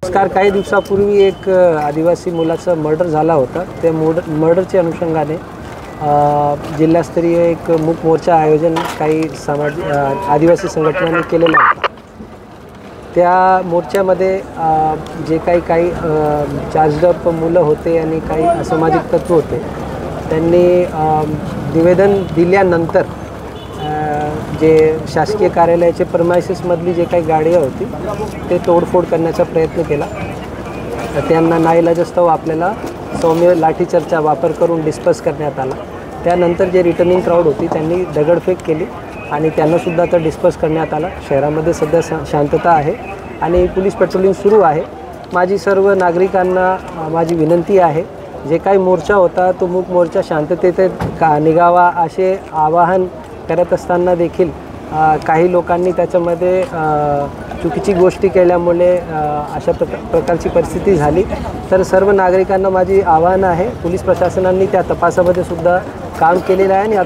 नमस्कार. काही दिवसापूर्वी एक आदिवासी मुलाचा मर्डर झाला होता. त्या मर्डरच्या अनुषंगाने जिल्हास्तरीय एक मूक मोर्चा आयोजन काही आदिवासी संघटनांनी केलेला होता. त्या मोर्चामध्ये जे काही चार्जड मुलं होते आणि काही असामाजिक तत्व होते, त्यांनी निवेदन दिल्यानंतर जे शासकीय कार्यालयाचे प्रेमाइसेसमधली जे काही गाडी होती ते तोडफोड करण्याचा प्रयत्न केला. त्यांना नाईलाजास्तव आपल्याला सौम्य लाठीचार्जचा वापर करून डिस्पर्स करण्यात आला. त्यानंतर जे रिटर्निंग क्राऊड होती त्यांनी दगडफेक केली आणि त्यांनासुद्धा आता डिस्पर्स करण्यात आला. शहरामध्ये सध्या शांतता आहे आणि पोलीस पेट्रोलिंग सुरू आहे. माझी सर्व नागरिकांना माझी विनंती आहे, जे काही मोर्चा होता तो मूक मोर्चा शांततेत निघावा असे आवाहन करत असताना देखील काही लोकांनी त्याच्यामध्ये चुकीची गोष्टी केल्यामुळे अशा प्रकारची परिस्थिती झाली. तर सर्व नागरिकांना माझी आवाहन आहे, पोलीस प्रशासनाने त्या तपासामध्ये सुद्धा काम केलेलं आहे आणि